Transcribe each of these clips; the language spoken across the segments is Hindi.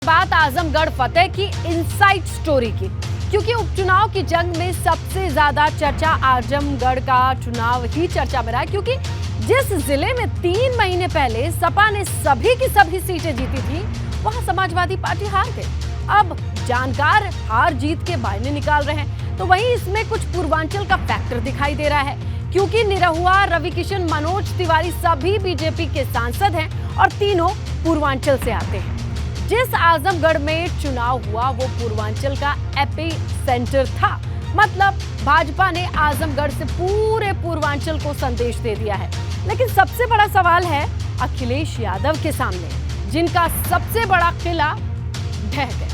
बात आजमगढ़ फतेह की इनसाइड स्टोरी की, क्योंकि उपचुनाव की जंग में सबसे ज्यादा चर्चा आजमगढ़ का चुनाव ही चर्चा में रहा, क्योंकि जिस जिले में 3 महीने पहले सपा ने सभी की सभी सीटें जीती थी, वहां समाजवादी पार्टी हार गई। अब जानकार हार जीत के मायने निकाल रहे हैं, तो वहीं इसमें कुछ पूर्वांचल का फैक्टर दिखाई दे रहा है, क्योंकि निरहुआ, रवि किशन, मनोज तिवारी सभी बीजेपी के सांसद हैं और तीनों पूर्वांचल से आते हैं। जिस आजमगढ़ में चुनाव हुआ वो पूर्वांचल का एपी सेंटर था, मतलब भाजपा ने आजमगढ़ से पूरे पूर्वांचल को संदेश दे दिया है। लेकिन सबसे बड़ा सवाल है अखिलेश यादव के सामने, जिनका सबसे बड़ा किला ढह गया।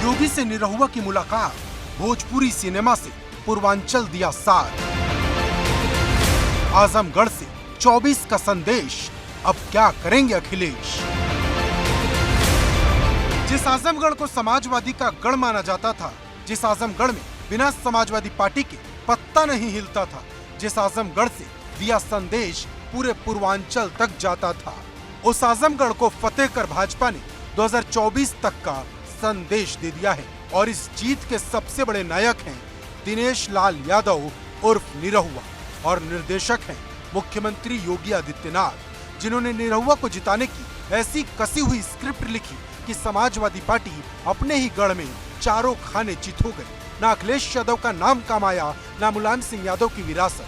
योगी से निरहुआ की मुलाकात, भोजपुरी सिनेमा से पूर्वांचल दिया साथ। आजमगढ़ से 24 का संदेश, अब क्या करेंगे अखिलेश। जिस आजमगढ़ को समाजवादी का गढ़ माना जाता था, जिस आजमगढ़ में बिना समाजवादी पार्टी के पत्ता नहीं हिलता था, जिस आजमगढ़ से दिया संदेश पूरे पूर्वांचल तक जाता था, उस आजमगढ़ को फतेह कर भाजपा ने 2024 तक का संदेश दे दिया है। और इस जीत के सबसे बड़े नायक हैं दिनेश लाल यादव उर्फ निरहुआ, और निर्देशक हैं मुख्यमंत्री योगी आदित्यनाथ, जिन्होंने निरहुआ को जिताने की ऐसी कसी हुई स्क्रिप्ट लिखी कि समाजवादी पार्टी अपने ही गढ़ में चारों खाने चित हो गई। न अखिलेश यादव का नाम काम आया, न मुलायम सिंह यादव की विरासत,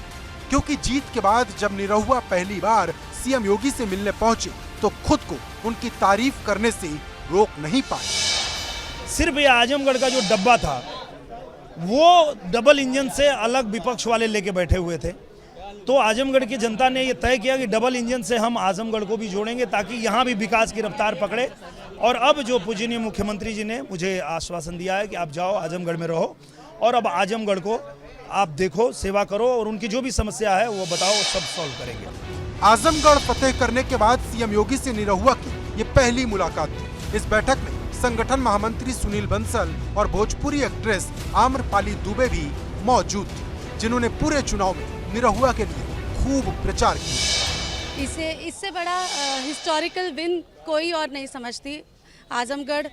क्योंकि जीत के बाद जब निरहुआ पहली बार सीएम योगी से मिलने पहुंचे तो खुद को उनकी तारीफ करने से रोक नहीं पाए। सिर्फ ये आजमगढ़ का जो डब्बा था वो डबल इंजन से अलग विपक्ष वाले लेके बैठे हुए थे, तो आजमगढ़ की जनता ने ये तय किया कि डबल इंजन से हम आजमगढ़ को भी जोड़ेंगे ताकि यहाँ भी विकास की रफ्तार पकड़े। और अब जो पूजनीय मुख्यमंत्री जी ने मुझे आश्वासन दिया है कि आप जाओ आजमगढ़ में रहो और अब आजमगढ़ को आप देखो, सेवा करो और उनकी जो भी समस्या है वो बताओ, सब सॉल्व करेंगे। आजमगढ़ फतेह करने के बाद सीएम योगी से निरहुआ की ये पहली मुलाकात थी। इस बैठक में संगठन महामंत्री सुनील बंसल और भोजपुरी एक्ट्रेस आम्रपाली दुबे भी मौजूद थी, जिन्होंने पूरे चुनाव में निरहुआ के लिए खूब प्रचार किया। इससे बड़ा हिस्टोरिकल विन कोई और नहीं समझती। आजमगढ़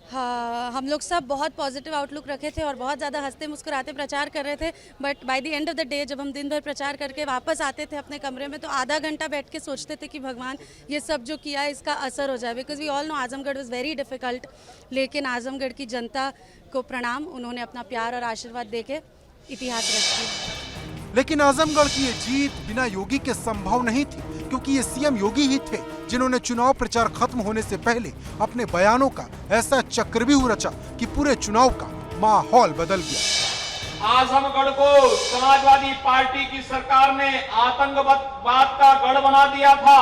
हम लोग सब बहुत पॉजिटिव आउटलुक रखे थे और बहुत ज़्यादा हंसते मुस्कुराते प्रचार कर रहे थे, but by the end of the day जब हम दिन भर प्रचार करके वापस आते थे अपने कमरे में तो आधा घंटा बैठ के सोचते थे कि भगवान ये सब जो किया है इसका असर हो जाए, because we all know Azamgarh was very difficult. लेकिन आजमगढ़ की जनता को प्रणाम, उन्होंने अपना प्यार और आशीर्वाद दे के इतिहास रच दिया। लेकिन आजमगढ़ की ये जीत बिना योगी के संभव नहीं थी, क्योंकि ये सीएम योगी ही थे जिन्होंने चुनाव प्रचार खत्म होने से पहले अपने बयानों का ऐसा चक्रव्यूह रचा कि पूरे चुनाव का माहौल बदल गया। आजमगढ़ को समाजवादी पार्टी की सरकार ने आतंकवाद का गढ़ बना दिया था।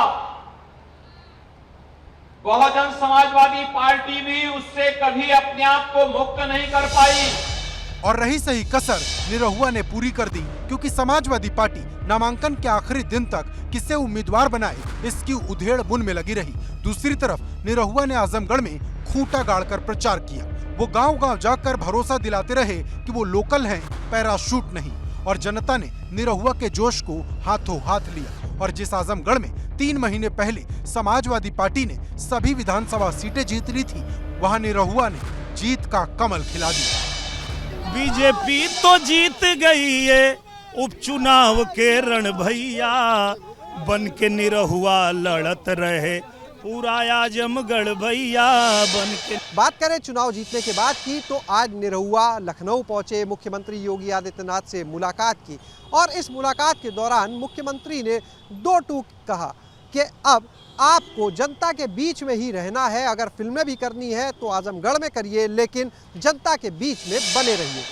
बहुजन समाजवादी पार्टी भी उससे कभी अपने आप को मुक्त नहीं कर पाई। और रही सही कसर निरहुआ ने पूरी कर दी, क्योंकि समाजवादी पार्टी नामांकन के आखिरी दिन तक किसे उम्मीदवार बनाए इसकी उधेड़ बुन में लगी रही। दूसरी तरफ निरहुआ ने आजमगढ़ में खूंटा गाड़कर प्रचार किया। वो गांव-गांव जाकर भरोसा दिलाते रहे कि वो लोकल हैं, पैराशूट नहीं। और जनता ने निरहुआ के जोश को हाथों हाथ लिया। और जिस आजमगढ़ में 3 महीने पहले समाजवादी पार्टी ने सभी विधानसभा सीटें जीत ली थी, वहाँ निरहुआ ने जीत का कमल खिला दिया। बीजेपी तो जीत गई है उपचुनाव के रण भैया, बन के निरहुआ लड़त रहे पूरा आजमगढ़ भैया बन के। बात करें चुनाव जीतने के बाद की, तो आज निरहुआ लखनऊ पहुंचे, मुख्यमंत्री योगी आदित्यनाथ से मुलाकात की और इस मुलाकात के दौरान मुख्यमंत्री ने 2 टूक कहा कि अब आपको जनता के बीच में ही रहना है, अगर फिल्में भी करनी है तो आजमगढ़ में करिए, लेकिन जनता के बीच में बने रहिए।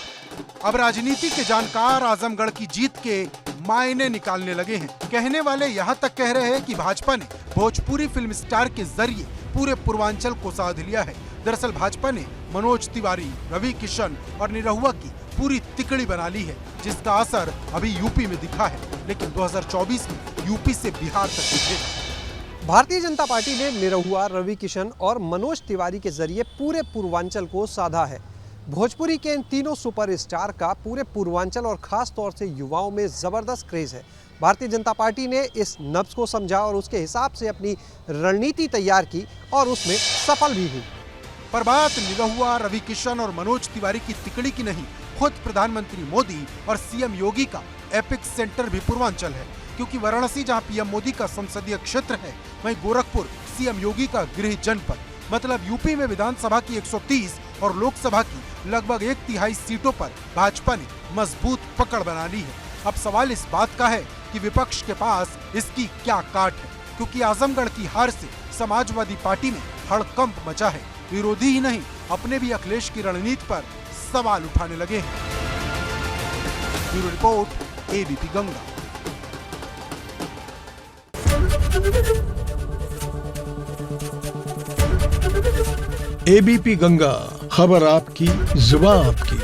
अब राजनीति के जानकार आजमगढ़ की जीत के मायने निकालने लगे हैं। कहने वाले यहाँ तक कह रहे हैं कि भाजपा ने भोजपुरी फिल्म स्टार के जरिए पूरे पूर्वांचल को साध लिया है। दरअसल भाजपा ने मनोज तिवारी, रवि किशन और निरहुआ की पूरी तिकड़ी बना ली है, जिसका असर अभी यूपी में दिखा है, लेकिन 2024 में यूपी से बिहार तक दिखेगा। भारतीय जनता पार्टी ने निरहुआ, रवि किशन और मनोज तिवारी के जरिए पूरे पूर्वांचल को साधा है। भोजपुरी के इन तीनों सुपरस्टार का पूरे पूर्वांचल और खास तौर से युवाओं में जबरदस्त क्रेज है। भारतीय जनता पार्टी ने इस नब्ज को समझा और उसके हिसाब से अपनी रणनीति तैयार की और उसमें सफल भी हुई। पर बात निरहुआ, रवि किशन और मनोज तिवारी की तिकड़ी की नहीं, खुद प्रधानमंत्री मोदी और सीएम योगी का एपिक सेंटर भी पूर्वांचल है, क्योंकि वाराणसी जहां पीएम मोदी का संसदीय क्षेत्र है, वहीं गोरखपुर सीएम योगी का गृह जनपद। मतलब यूपी में विधानसभा की 130 और लोकसभा की लगभग 1/3 सीटों पर भाजपा ने मजबूत पकड़ बना ली है। अब सवाल इस बात का है कि विपक्ष के पास इसकी क्या काट है, क्योंकि आजमगढ़ की हार से समाजवादी पार्टी में हड़कंप मचा है। विरोधी ही नहीं, अपने भी अखिलेश की रणनीति पर सवाल उठाने लगे हैं। Bureau report, ABP Ganga. ABP Ganga, खबर आपकी, जुबान आपकी।